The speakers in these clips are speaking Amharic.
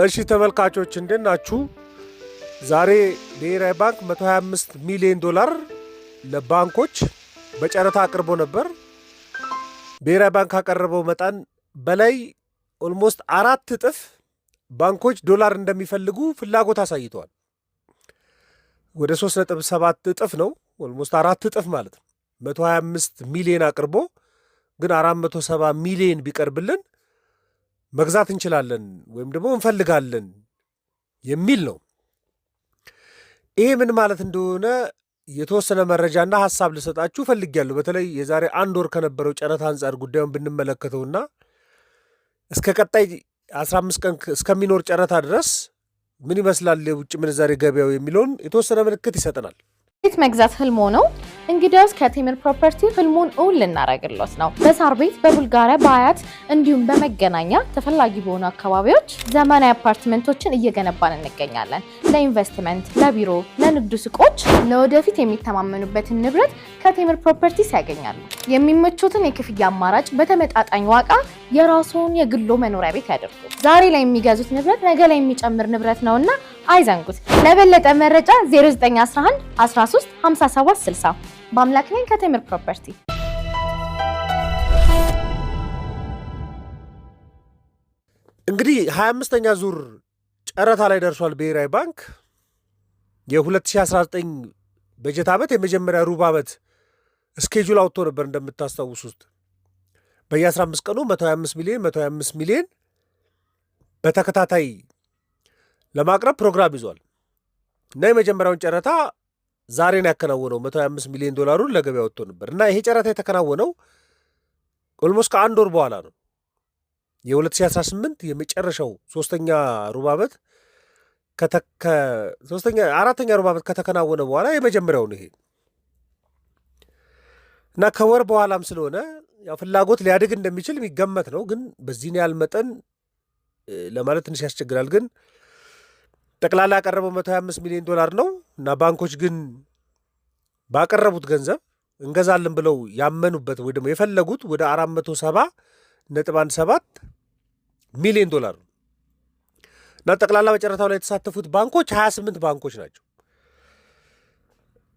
እሺ ተመልካቾች እንዴት ናችሁ? ዛሬ ብሔራዊ ባንክ 125 ሚሊዮን ዶላር ለባንኮች በጨረታ አቅርቦ ነበር። ብሔራዊ ባንክ ካቀረበው መጠን በላይ ኦልሞስት 4 እጥፍ ባንኮች ዶላር እንደሚፈልጉ ፍላጎት አሳይተዋል። ወደ 3.7 እጥፍ ነው። ኦልሞስት 4 እጥፍ ማለት ነው። 125 ሚሊዮን አቅርቦ ግን 470 ሚሊዮን ቢቀርብልን መግዛት እንችላለን ወይም ደግሞ እንፈልጋለን የሚል ነው። ይሄ ምን ማለት እንደሆነ የተወሰነ መረጃና ሐሳብ ልሰጣችሁ ፈልጌያለሁ። በተለይ የዛሬ 1 ወር ከነበረው ጨረታ አንጻር ጉዳዩን ብንመለከተውና እስከ ቀጣይ 15 ቀን እስከሚኖር ጨረታ ድረስ ምን ይመስላል የውጭ ምንዛሬ ገበያው የሚለውን የተወሰነ ምልክት ይሰጠናል። ቤት መግዛት ህልሞ ነው? እንግዲያውስ ከቴምር ፕሮፐርቲ ህልሙን እውን ልናረግሎት ነው። በሳር ቤት፣ በቡልጋሪያ፣ በአያት እንዲሁም በመገናኛ ተፈላጊ በሆኑ አካባቢዎች ዘመናዊ አፓርትመንቶችን እየገነባን እንገኛለን። ለኢንቨስትመንት፣ ለቢሮ፣ ለንግድ ሱቆች፣ ለወደፊት የሚተማመኑበትን ንብረት ከቴምር ፕሮፐርቲስ ያገኛሉ። የሚመቹትን የክፍያ አማራጭ በተመጣጣኝ ዋጋ የራስዎን የግሎ መኖሪያ ቤት ያድርጉ። ዛሬ ላይ የሚገዙት ንብረት ነገ ላይ የሚጨምር ንብረት ነውና አይዘንጉት። ለበለጠ መረጃ 0911 13 57 60 በአምላክ ነኝ ከቴምር ፕሮፐርቲ። እንግዲህ 25ኛ ዙር ጨረታ ላይ ደርሷል። ብሔራዊ ባንክ የ2019 በጀት ዓመት የመጀመሪያ ሩብ ዓመት ስኬጁል አውጥቶ ነበር። እንደምታስታውሱት በየ15 ቀኑ 125 ሚሊዮን በተከታታይ ለማቅረብ ፕሮግራም ይዟል እና የመጀመሪያውን ጨረታ ዛሬን ያከናወነው 125 ሚሊዮን ዶላሩን ለገበያ ወጥቶ ነበር እና ይሄ ጨረታ የተከናወነው ኦልሞስት ከ1 ወር በኋላ ነው። የ2018 የመጨረሻው ሶስተኛ ሩብ ዓመት አራተኛ ሩብ ዓመት ከተከናወነ በኋላ የመጀመሪያው ነው ይሄ እና ከወር በኋላም ስለሆነ ያው ፍላጎት ሊያድግ እንደሚችል የሚገመት ነው። ግን በዚህን ያህል መጠን ለማለት ትንሽ ያስቸግራል። ግን ጠቅላላ ያቀረበው 125 ሚሊዮን ዶላር ነው እና ባንኮች ግን ባቀረቡት ገንዘብ እንገዛለን ብለው ያመኑበት ወይ ደግሞ የፈለጉት ወደ 470.17 ሚሊዮን ዶላር ነው እና ጠቅላላ በጨረታው ላይ የተሳተፉት ባንኮች 28 ባንኮች ናቸው።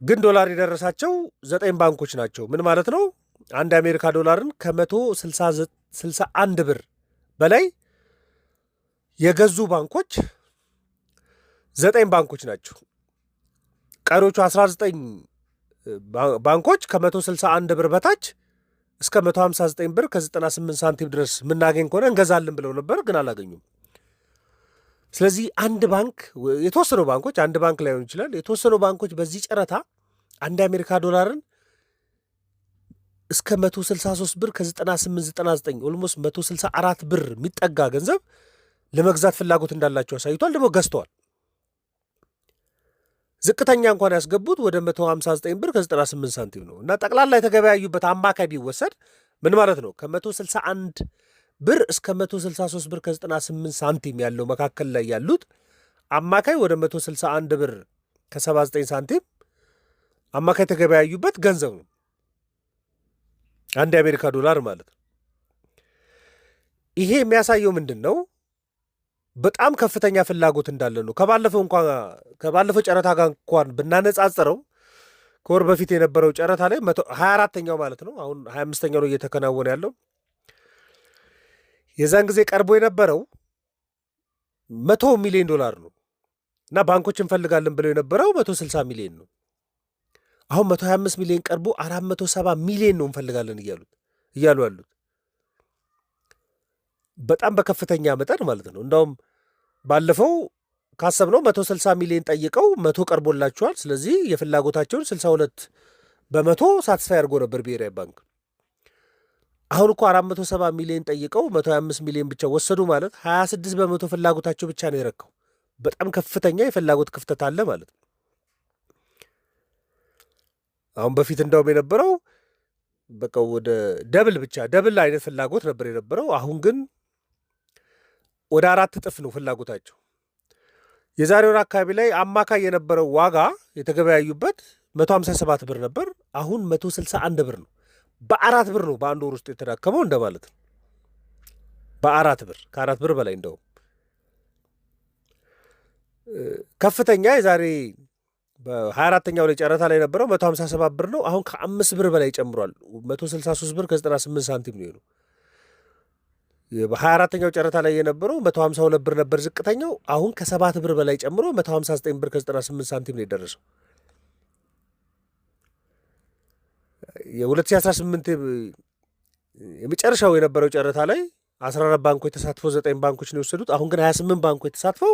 ግን ዶላር የደረሳቸው 9 ባንኮች ናቸው። ምን ማለት ነው? አንድ የአሜሪካ ዶላርን ከ161 ብር በላይ የገዙ ባንኮች 9 ባንኮች ናቸው። ቀሪዎቹ 19 ባንኮች ከ161 ብር በታች እስከ 159 ብር ከ98 ሳንቲም ድረስ የምናገኝ ከሆነ እንገዛለን ብለው ነበር፣ ግን አላገኙም። ስለዚህ አንድ ባንክ የተወሰኑ ባንኮች አንድ ባንክ ላይሆን ይችላል። የተወሰኑ ባንኮች በዚህ ጨረታ አንድ የአሜሪካ ዶላርን እስከ 163 ብር ከ9899 ኦልሞስት 164 ብር የሚጠጋ ገንዘብ ለመግዛት ፍላጎት እንዳላቸው አሳይቷል። ደግሞ ገዝተዋል። ዝቅተኛ እንኳን ያስገቡት ወደ 159 ብር ከ98 ሳንቲም ነው እና ጠቅላላ የተገበያዩበት አማካይ ቢወሰድ ምን ማለት ነው? ከ161 ብር እስከ 163 ብር ከ98 ሳንቲም ያለው መካከል ላይ ያሉት አማካይ ወደ 161 ብር ከ79 ሳንቲም አማካይ የተገበያዩበት ገንዘብ ነው። አንድ የአሜሪካ ዶላር ማለት ነው። ይሄ የሚያሳየው ምንድን ነው? በጣም ከፍተኛ ፍላጎት እንዳለ ነው። ከባለፈው ጨረታ ጋር እንኳን ብናነጻጽረው ከወር በፊት የነበረው ጨረታ ላይ 24ኛው ማለት ነው። አሁን 25ኛው ነው እየተከናወነ ያለው። የዛን ጊዜ ቀርቦ የነበረው 100 ሚሊዮን ዶላር ነው እና ባንኮች እንፈልጋለን ብለው የነበረው 160 ሚሊዮን ነው። አሁን 125 ሚሊዮን ቀርቦ 470 ሚሊዮን ነው እንፈልጋለን እያሉ ያሉት በጣም በከፍተኛ መጠን ማለት ነው። እንዳውም ባለፈው ካሰብነው 160 ሚሊዮን ጠይቀው 100 ቀርቦላቸዋል። ስለዚህ የፍላጎታቸውን 62 በመቶ ሳትስፋይ አድርጎ ነበር ብሔራዊ ባንክ። አሁን እኮ 470 ሚሊዮን ጠይቀው 125 ሚሊዮን ብቻ ወሰዱ ማለት 26 በመቶ ፍላጎታቸው ብቻ ነው የረከው። በጣም ከፍተኛ የፍላጎት ክፍተት አለ ማለት ነው። አሁን በፊት እንዳውም የነበረው በቃ ወደ ደብል አይነት ፍላጎት ነበር የነበረው። አሁን ግን ወደ 4 እጥፍ ነው ፍላጎታቸው። የዛሬ ወር አካባቢ ላይ አማካይ የነበረው ዋጋ የተገበያዩበት 157 ብር ነበር። አሁን 161 ብር ነው። በ4 ብር ነው በአንድ ወር ውስጥ የተዳከመው እንደማለት ነው። በ4 ብር ከ4 ብር በላይ እንደውም ከፍተኛ የዛሬ በ24ኛው ላይ ጨረታ ላይ የነበረው 157 ብር ነው። አሁን ከ5 ብር በላይ ጨምሯል። 163 ብር ከ98 ሳንቲም ነው። በ24ኛው ጨረታ ላይ የነበረው 152 ብር ነበር ዝቅተኛው። አሁን ከ7 ብር በላይ ጨምሮ 159 ብር ከ98 ሳንቲም ነው የደረሰው። የ2018 የመጨረሻው የነበረው ጨረታ ላይ 14 ባንኮች ተሳትፈው 9 ባንኮች ነው የወሰዱት። አሁን ግን 28 ባንኮች ተሳትፈው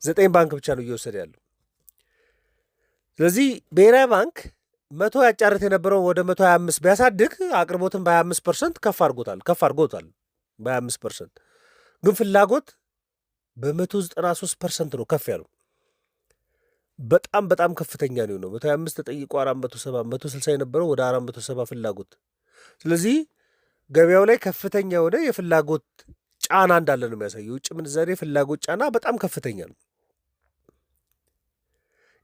9 ባንክ ብቻ ነው እየወሰደ ያለው። ስለዚህ ብሔራዊ ባንክ 100 ያጫርት የነበረውን ወደ 125 ቢያሳድግ አቅርቦትን በ25% ከፍ አድርጎታል በ25%። ግን ፍላጎት በ193% ነው ከፍ ያለው። በጣም ከፍተኛ ነው። 125 ተጠይቆ 470 160 የነበረው ወደ 470 ፍላጎት። ስለዚህ ገበያው ላይ ከፍተኛ የሆነ የፍላጎት ጫና እንዳለ ነው የሚያሳየው። የውጭ ምንዛሬ ፍላጎት ጫና በጣም ከፍተኛ ነው።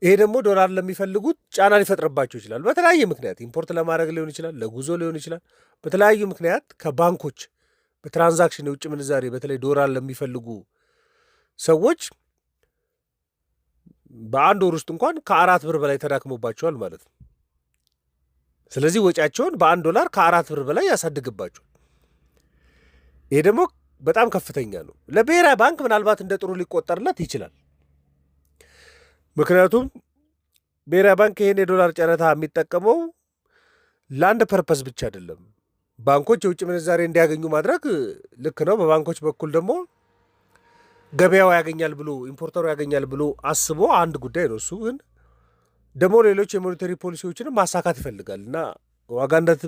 ይሄ ደግሞ ዶላር ለሚፈልጉት ጫና ሊፈጥርባቸው ይችላል። በተለያየ ምክንያት ኢምፖርት ለማድረግ ሊሆን ይችላል፣ ለጉዞ ሊሆን ይችላል። በተለያዩ ምክንያት ከባንኮች በትራንዛክሽን የውጭ ምንዛሬ በተለይ ዶላር ለሚፈልጉ ሰዎች በአንድ ወር ውስጥ እንኳን ከ4 ብር በላይ ተዳክሞባቸዋል ማለት ነው። ስለዚህ ወጪያቸውን በ1 ዶላር ከ4 ብር በላይ ያሳድግባቸዋል። ይሄ ደግሞ በጣም ከፍተኛ ነው። ለብሔራዊ ባንክ ምናልባት እንደ ጥሩ ሊቆጠርለት ይችላል። ምክንያቱም ብሔራዊ ባንክ ይሄን የዶላር ጨረታ የሚጠቀመው ለአንድ ፐርፐስ ብቻ አይደለም። ባንኮች የውጭ ምንዛሬ እንዲያገኙ ማድረግ ልክ ነው። በባንኮች በኩል ደግሞ ገበያው ያገኛል ብሎ ኢምፖርተሩ ያገኛል ብሎ አስቦ አንድ ጉዳይ ነው። እሱ ግን ደግሞ ሌሎች የሞኔታሪ ፖሊሲዎችንም ማሳካት ይፈልጋል እና ዋጋ ንረት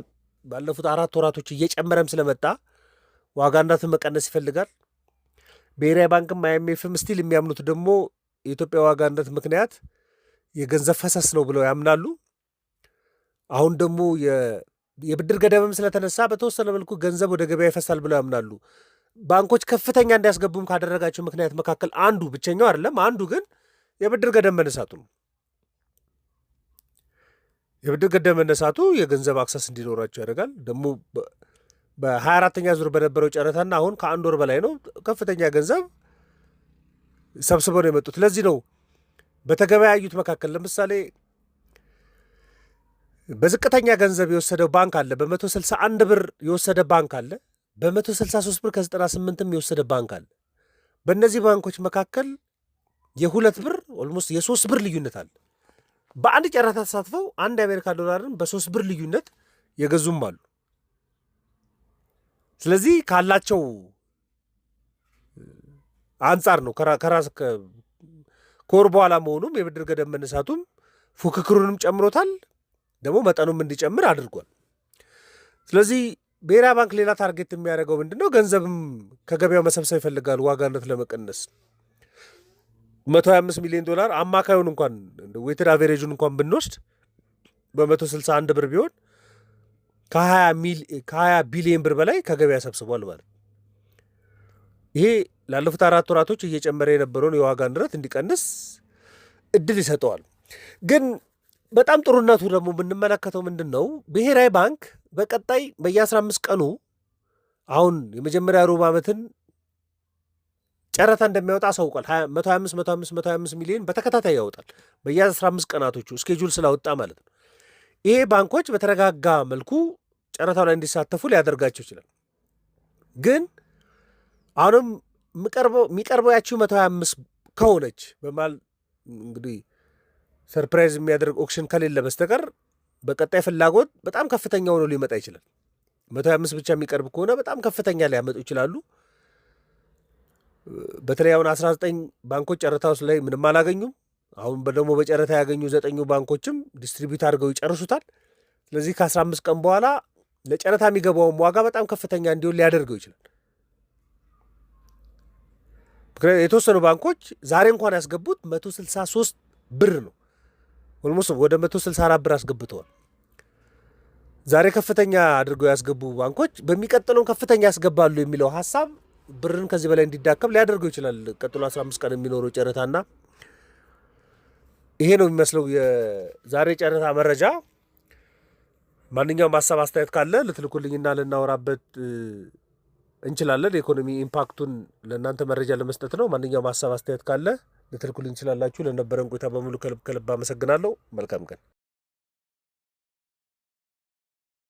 ባለፉት 4 ወራቶች እየጨመረም ስለመጣ ዋጋ ንረትን መቀነስ ይፈልጋል። ብሔራዊ ባንክም አይኤምኤፍም ስቲል የሚያምኑት ደግሞ የኢትዮጵያ ዋጋ ንረት ምክንያት የገንዘብ ፈሰስ ነው ብለው ያምናሉ። አሁን ደግሞ የብድር ገደብም ስለተነሳ በተወሰነ መልኩ ገንዘብ ወደ ገበያ ይፈሳል ብለው ያምናሉ። ባንኮች ከፍተኛ እንዲያስገቡም ካደረጋቸው ምክንያት መካከል አንዱ ብቸኛው አይደለም፣ አንዱ ግን የብድር ገደብ መነሳቱ ነው። የብድር ገደብ መነሳቱ የገንዘብ አክሰስ እንዲኖራቸው ያደርጋል። ደግሞ በ24ኛ ዙር በነበረው ጨረታና አሁን ከ1 ወር በላይ ነው ከፍተኛ ገንዘብ ሰብስበው ነው የመጡት። ለዚህ ነው በተገበያዩት መካከል ለምሳሌ በዝቅተኛ ገንዘብ የወሰደው ባንክ አለ፣ በ161 ብር የወሰደ ባንክ አለ፣ በ163 ብር ከ98ም የወሰደ ባንክ አለ። በእነዚህ ባንኮች መካከል የ2 ብር ኦልሞስት የ3 ብር ልዩነት አለ። በአንድ ጨረታ ተሳትፈው አንድ የአሜሪካ ዶላርን በ3 ብር ልዩነት የገዙም አሉ። ስለዚህ ካላቸው አንጻር ነው ከራስ ከወር በኋላ መሆኑም የብድር ገደብ መነሳቱም ፉክክሩንም ጨምሮታል፣ ደግሞ መጠኑም እንዲጨምር አድርጓል። ስለዚህ ብሔራዊ ባንክ ሌላ ታርጌት የሚያደርገው ምንድን ነው? ገንዘብም ከገበያው መሰብሰብ ይፈልጋል። ዋጋ ንረት ለመቀነስ 125 ሚሊዮን ዶላር አማካዩን እንኳን ዌትድ አቬሬጁን እንኳን ብንወስድ በ161 ብር ቢሆን ከ20 ቢሊዮን ብር በላይ ከገበያ ሰብስቧል ማለት ነው። ይሄ ላለፉት 4 ወራቶች እየጨመረ የነበረውን የዋጋ ንረት እንዲቀንስ እድል ይሰጠዋል። ግን በጣም ጥሩነቱ ደግሞ የምንመለከተው ምንድን ነው? ብሔራዊ ባንክ በቀጣይ በየ15 ቀኑ አሁን የመጀመሪያ ሩብ ዓመትን ጨረታ እንደሚያወጣ አሳውቋል። 125 ሚሊዮን በተከታታይ ያወጣል በየ15 ቀናቶቹ ስኬጁል ስላወጣ ማለት ነው። ይሄ ባንኮች በተረጋጋ መልኩ ጨረታው ላይ እንዲሳተፉ ሊያደርጋቸው ይችላል። ግን አሁንም የሚቀርበው ያቺው 125 ከሆነች በማል እንግዲህ ሰርፕራይዝ የሚያደርግ ኦክሽን ከሌለ በስተቀር በቀጣይ ፍላጎት በጣም ከፍተኛ ሆኖ ሊመጣ ይችላል። 125 ብቻ የሚቀርብ ከሆነ በጣም ከፍተኛ ሊያመጡ ይችላሉ። በተለይ አሁን 19 ባንኮች ጨረታ ውስጥ ላይ ምንም አላገኙም። አሁን ደግሞ በጨረታ ያገኙ 9 ባንኮችም ዲስትሪቢዩት አድርገው ይጨርሱታል። ስለዚህ ከ15 ቀን በኋላ ለጨረታ የሚገባውም ዋጋ በጣም ከፍተኛ እንዲሆን ሊያደርገው ይችላል። የተወሰኑ ባንኮች ዛሬ እንኳን ያስገቡት 163 ብር ነው። ኦልሞስት ወደ 164 ብር አስገብተዋል። ዛሬ ከፍተኛ አድርገው ያስገቡ ባንኮች በሚቀጥለው ከፍተኛ ያስገባሉ የሚለው ሀሳብ ብርን ከዚህ በላይ እንዲዳከም ሊያደርገው ይችላል። ቀጥሎ 15 ቀን የሚኖረው ጨረታና ይሄ ነው የሚመስለው የዛሬ ጨረታ መረጃ። ማንኛውም ሀሳብ አስተያየት ካለ ልትልኩልኝና ልናወራበት እንችላለን። የኢኮኖሚ ኢምፓክቱን ለእናንተ መረጃ ለመስጠት ነው። ማንኛውም ሀሳብ አስተያየት ካለ ልትልኩልን ትችላላችሁ። ለነበረን ቆይታ በሙሉ ከልብ አመሰግናለሁ። መልካም ቀን።